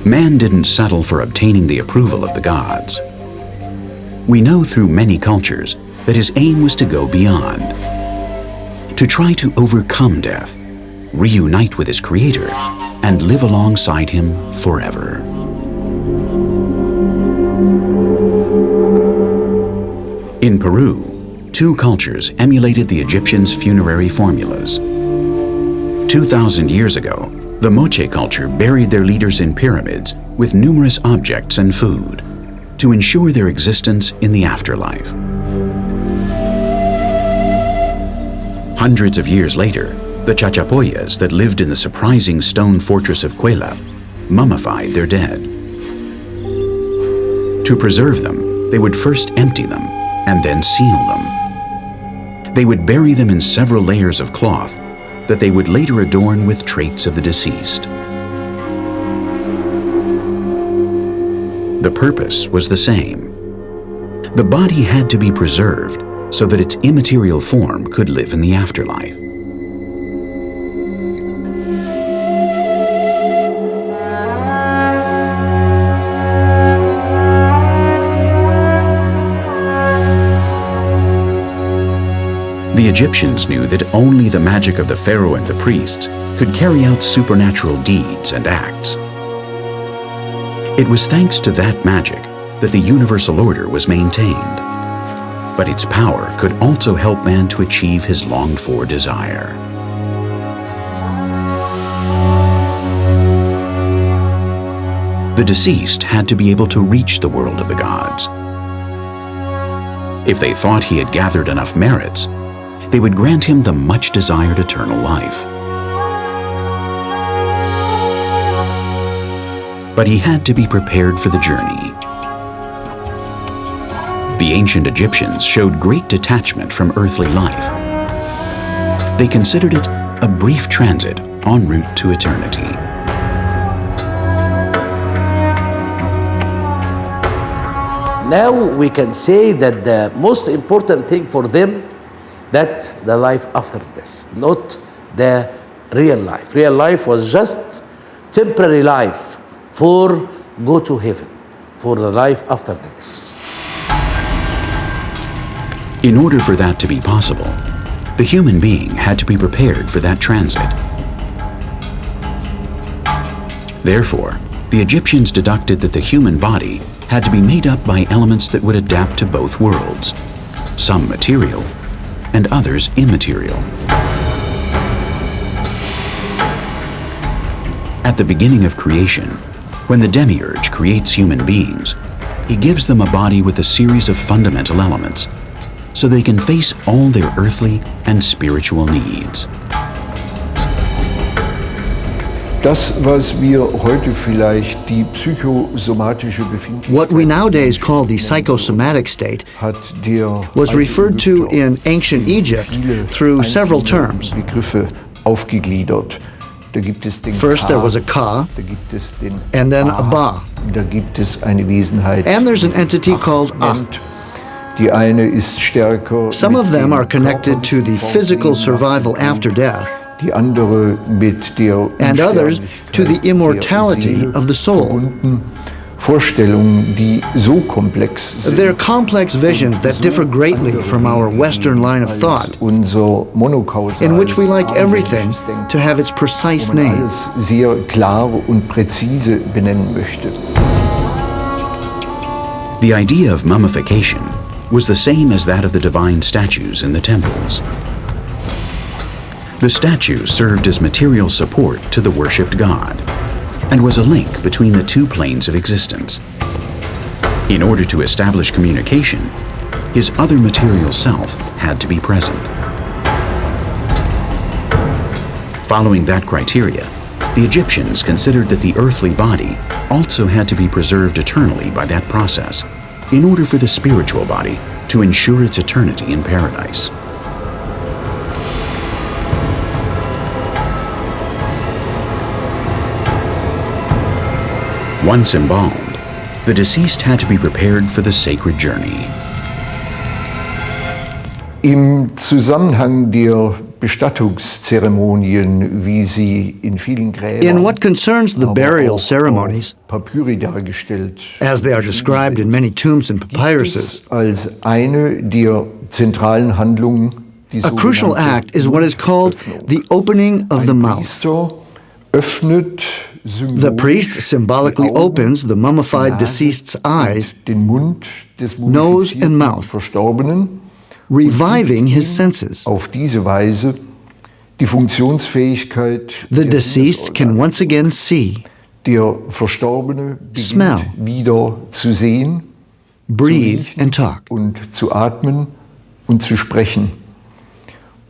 Man didn't settle for obtaining the approval of the gods. We know through many cultures that his aim was to go beyond, to try to overcome death, reunite with his creator, and live alongside him forever. In Peru, two cultures emulated the Egyptians' funerary formulas. 2,000 years ago, the Moche culture buried their leaders in pyramids with numerous objects and food to ensure their existence in the afterlife. Hundreds of years later, the Chachapoyas that lived in the surprising stone fortress of Cuelap mummified their dead. To preserve them, they would first empty them and then seal them. They would bury them in several layers of cloth that they would later adorn with traits of the deceased. The purpose was the same. The body had to be preserved so that its immaterial form could live in the afterlife. The Egyptians knew that only the magic of the pharaoh and the priests could carry out supernatural deeds and acts. It was thanks to that magic that the universal order was maintained. But its power could also help man to achieve his longed-for desire. The deceased had to be able to reach the world of the gods. If they thought he had gathered enough merits, they would grant him the much-desired eternal life. But he had to be prepared for the journey. The ancient Egyptians showed great detachment from earthly life. They considered it a brief transit en route to eternity. Now we can say that the most important thing for them, that's the life after this, not the real life. Real life was just temporary life for go to heaven, for the life after this. In order for that to be possible, the human being had to be prepared for that transit. Therefore, the Egyptians deducted that the human body had to be made up by elements that would adapt to both worlds, some material and others immaterial. At the beginning of creation, when the demiurge creates human beings, he gives them a body with a series of fundamental elements, so they can face all their earthly and spiritual needs. Das, was wir heute vielleicht die psychosomatische Befindlichkeit, what we nowadays call the psychosomatic state, was referred to in ancient Egypt through several terms. Begriffe aufgegliedert. Da gibt es den First there was a Ka, da gibt es den and then a Ba, da gibt es eine Wesenheit, and there's an entity called Ah. Die eine ist stärker. Some of them are connected to the physical survival after death, Die andere mit der and others to the immortality of the soul. Vorstellungen, die so komplex sind. They're complex visions that differ greatly from our Western line of thought, in which we like everything to have its precise name. Alles sehr klar und präzise benennen möchte. The idea of mummification was the same as that of the divine statues in the temples. The statues served as material support to the worshipped god, and was a link between the two planes of existence. In order to establish communication, his other material self had to be present. Following that criteria, the Egyptians considered that the earthly body also had to be preserved eternally by that process, in order for the spiritual body to ensure its eternity in paradise. Once embalmed, the deceased had to be prepared for the sacred journey. Im Zusammenhang der Bestattungszeremonien, wie sie in vielen Gräbern, In what concerns the burial aber auch ceremonies, auf Papyri dargestellt, as they are described in many tombs and gibt papyruses, es als eine der zentralen Handlungen die a crucial sogenannte act is what is called Mundöffnung. the opening of the Ein mouth. Priester öffnet The priest symbolisch symbolically die Augen, opens the mummified Nase deceased's eyes, den Mund des nose and mumifizierten mouth, Verstorbenen, reviving his senses. auf diese Weise die Funktionsfähigkeit The der deceased can Sinnesorgane. once again see, Der Verstorbene Smell. beginnt wieder zu sehen, breathe, zu riechen and talk. und zu atmen und zu sprechen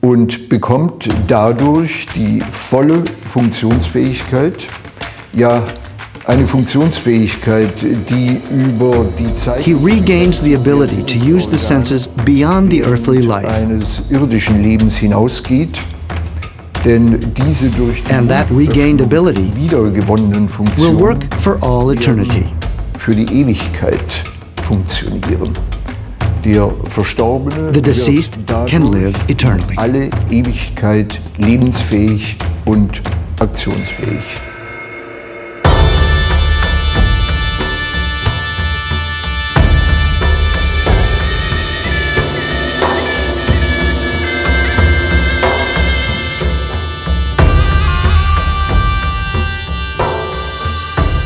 und bekommt dadurch die volle Funktionsfähigkeit, ja eine Funktionsfähigkeit, die über die Zeit He regains the ability to use the senses beyond the earthly life, eines irdischen Lebens hinausgeht, denn diese durch die And that regained Öffnung ability wiedergewonnenen will Funktionen work for all eternity. für die Ewigkeit funktionieren. Der Verstorbene The deceased wird dadurch can live eternally. alle Ewigkeit lebensfähig und aktionsfähig.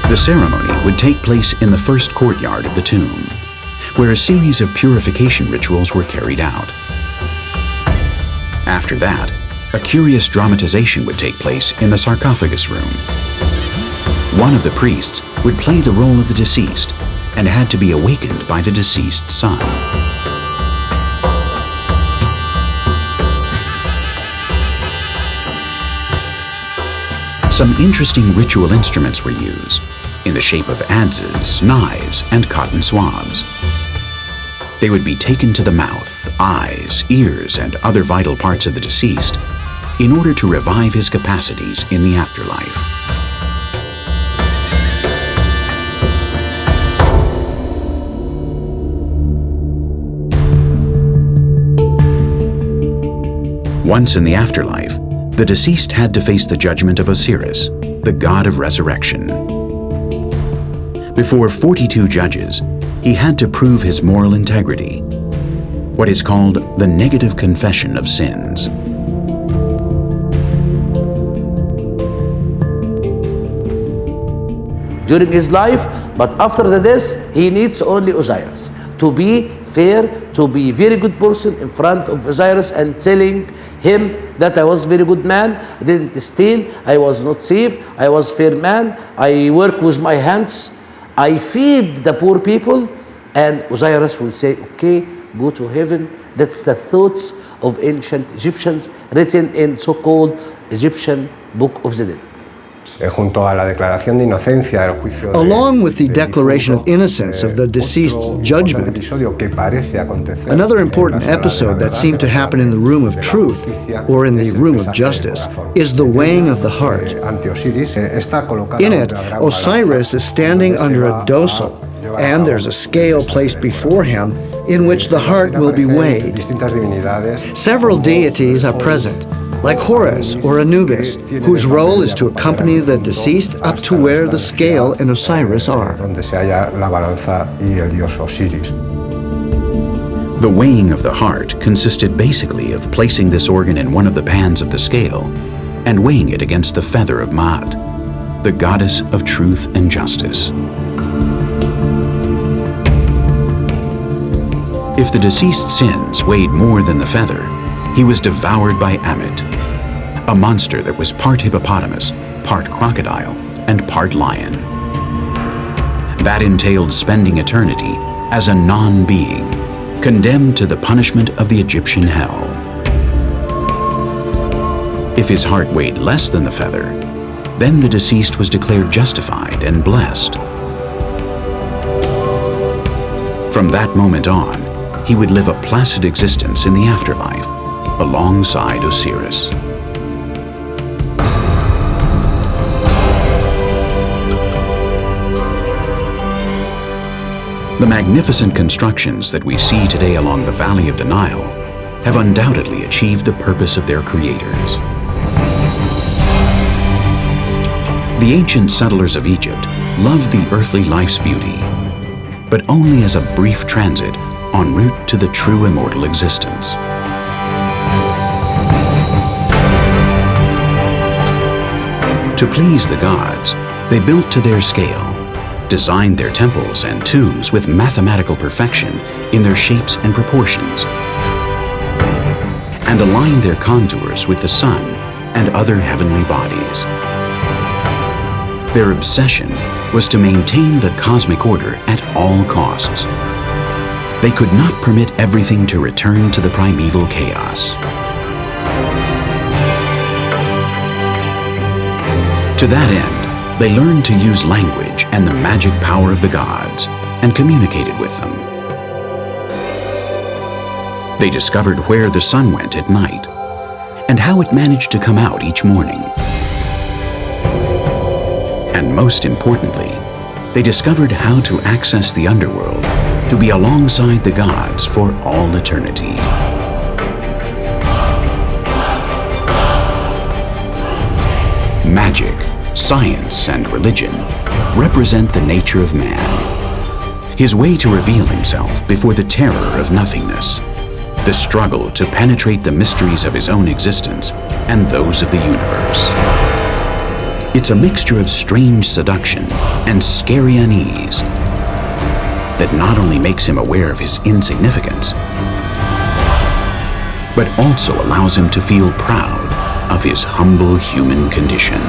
The ceremony would take place in the first courtyard of the tomb, where a series of purification rituals were carried out. After that, a curious dramatization would take place in the sarcophagus room. One of the priests would play the role of the deceased and had to be awakened by the deceased's son. Some interesting ritual instruments were used, in the shape of adzes, knives, and cotton swabs. They would be taken to the mouth, eyes, ears, and other vital parts of the deceased in order to revive his capacities in the afterlife. Once in the afterlife, the deceased had to face the judgment of Osiris, the god of resurrection. Before 42 judges, he had to prove his moral integrity, what is called the negative confession of sins. During his life, but after the death, he needs only Osiris to be fair, to be very good person in front of Osiris and telling him that I was very good man, I didn't steal, I was not thief, I was fair man, I work with my hands, I feed the poor people, and Osiris will say, okay, go to heaven. That's the thoughts of ancient Egyptians written in so-called Egyptian Book of the Dead. Junto a la declaración de inocencia del juicio Along with the declaration of innocence of the deceased's judgment, another important episode that seemed to happen in the room of truth, or in the room of justice, is the weighing of the heart. In it, Osiris is standing under a dosel, and there's a scale placed before him in which the heart will be weighed. Several deities are present, like Horus or Anubis, whose role is to accompany the deceased up to where the scale and Osiris are. The weighing of the heart consisted basically of placing this organ in one of the pans of the scale and weighing it against the feather of Ma'at, the goddess of truth and justice. If the deceased's sins weighed more than the feather, he was devoured by Ammit, a monster that was part hippopotamus, part crocodile, and part lion. That entailed spending eternity as a non-being, condemned to the punishment of the Egyptian hell. If his heart weighed less than the feather, then the deceased was declared justified and blessed. From that moment on, he would live a placid existence in the afterlife, alongside Osiris. The magnificent constructions that we see today along the valley of the Nile have undoubtedly achieved the purpose of their creators. The ancient settlers of Egypt loved the earthly life's beauty, but only as a brief transit en route to the true immortal existence. To please the gods, they built to their scale, designed their temples and tombs with mathematical perfection in their shapes and proportions, and aligned their contours with the sun and other heavenly bodies. Their obsession was to maintain the cosmic order at all costs. They could not permit everything to return to the primeval chaos. To that end, they learned to use language and the magic power of the gods and communicated with them. They discovered where the sun went at night and how it managed to come out each morning. And most importantly, they discovered how to access the underworld to be alongside the gods for all eternity. Magic, science, and religion represent the nature of man, his way to reveal himself before the terror of nothingness, the struggle to penetrate the mysteries of his own existence and those of the universe. It's a mixture of strange seduction and scary unease that not only makes him aware of his insignificance, but also allows him to feel proud of his humble human condition.